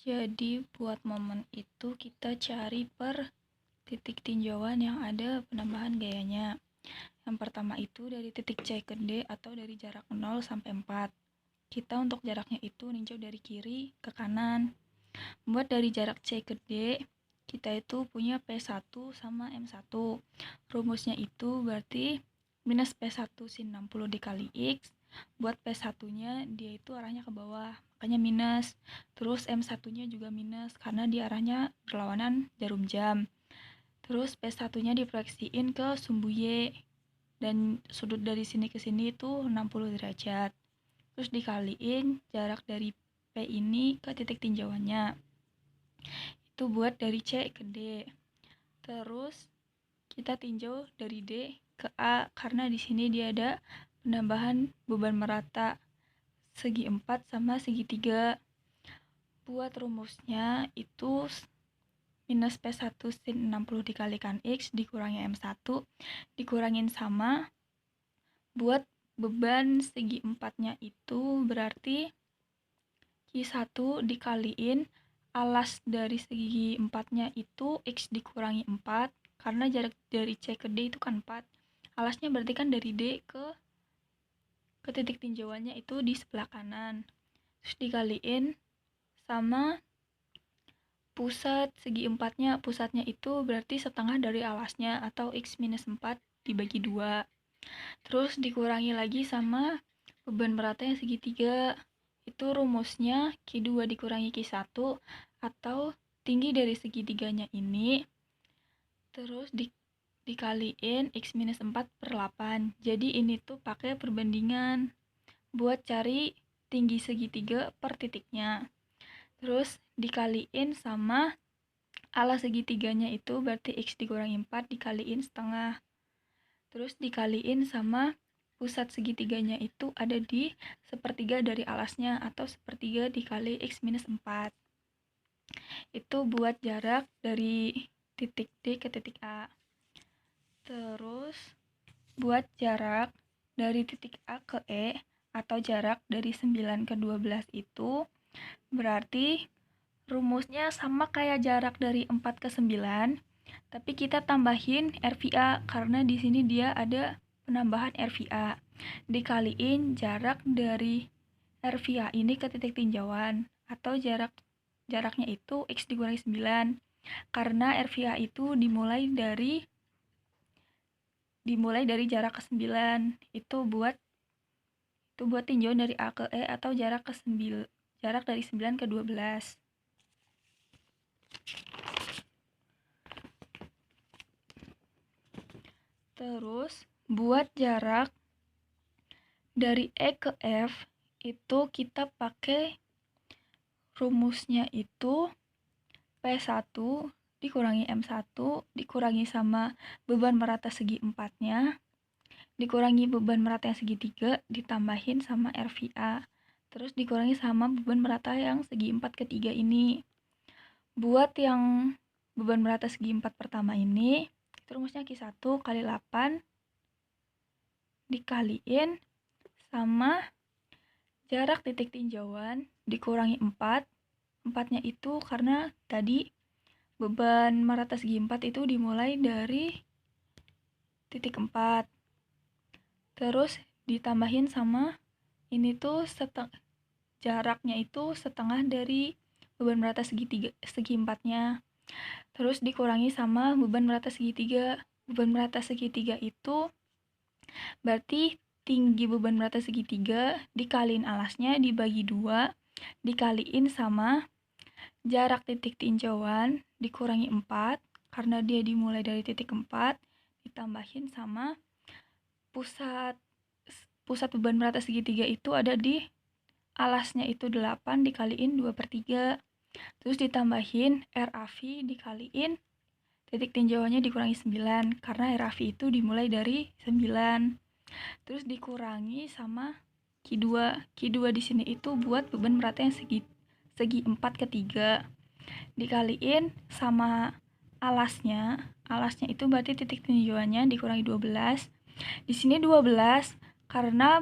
Jadi buat momen itu kita cari per titik tinjauan yang ada penambahan gayanya. Yang pertama itu dari titik C ke D atau dari jarak 0 sampai 4. Kita untuk jaraknya itu ninjau dari kiri ke kanan. Buat dari jarak C ke D, kita itu punya P1 sama M1. Rumusnya itu berarti minus P1 sin 60 dikali X. Buat P1-nya dia itu arahnya ke bawah, makanya minus. Terus M1-nya juga minus karena dia arahnya berlawanan jarum jam. Terus P1-nya diproyeksiin ke sumbu Y dan sudut dari sini ke sini itu 60 derajat. Terus dikaliin jarak dari P ini ke titik tinjauannya. Itu buat dari C ke D. Terus kita tinjau dari D ke A karena di sini dia ada penambahan beban merata segi 4 sama segi 3. Buat rumusnya itu minus P1 sin 60 dikalikan X dikurangi M1 dikurangin sama buat beban segi 4-nya itu berarti Q1 dikaliin alas dari segi 4-nya itu X dikurangi 4 karena jarak dari C ke D itu kan 4. Alasnya berarti kan dari D ke titik tinjauannya itu di sebelah kanan. Terus dikaliin sama pusat segi 4-nya, pusatnya itu berarti setengah dari alasnya atau X minus 4 dibagi 2. Terus dikurangi lagi sama beban merata yang segitiga. Itu rumusnya Q2 dikurangi Q1 atau tinggi dari segitiganya ini. Terus dikaliin X minus 4 per 8. Jadi ini tuh pakai perbandingan buat cari tinggi segitiga per titiknya. Terus dikaliin sama alas segitiganya itu berarti X dikurangi 4 dikaliin setengah. Terus dikaliin sama pusat segitiganya itu ada di sepertiga dari alasnya atau sepertiga dikali X minus 4. Itu buat jarak dari titik D ke titik A. Terus buat jarak dari titik A ke E atau jarak dari 9 ke 12 itu berarti rumusnya sama kayak jarak dari 4 ke 9, tapi kita tambahin RVA karena di sini dia ada penambahan RVA. Dikaliin jarak dari RVA ini ke titik tinjauan atau jaraknya itu X dikurangi 9. Karena RVA itu dimulai dari jarak ke 9. Itu buat tinjauan dari A ke E atau jarak dari 9 ke 12. Terus buat jarak dari E ke F itu kita pakai rumusnya itu P1 dikurangi M1 dikurangi sama beban merata segi 4-nya dikurangi beban merata yang segitiga ditambahin sama RVA terus dikurangi sama beban merata yang segi 4 ketiga ini. Buat yang beban merata segi 4 pertama ini itu rumusnya Q1 kali 8 dikaliin sama jarak titik tinjauan dikurangi 4. 4-nya itu karena tadi beban merata segi 4 itu dimulai dari titik 4. Terus ditambahin sama ini tuh jaraknya itu setengah dari beban merata segi 4-nya. Terus dikurangi sama beban merata segitiga. Beban merata segitiga itu berarti tinggi beban merata segitiga dikaliin alasnya dibagi 2 dikaliin sama jarak titik tinjauan dikurangi 4 karena dia dimulai dari titik 4 ditambahin sama pusat beban merata segitiga itu ada di alasnya itu 8 dikaliin 2/3 terus ditambahin RAV dikaliin titik tinjauannya dikurangi 9 karena RAV itu dimulai dari 9 terus dikurangi sama Q2 di sini itu buat beban merata yang segi 4 ke 3 dikaliin sama alasnya itu berarti titik tinjauannya dikurangi 12. Di sini 12 karena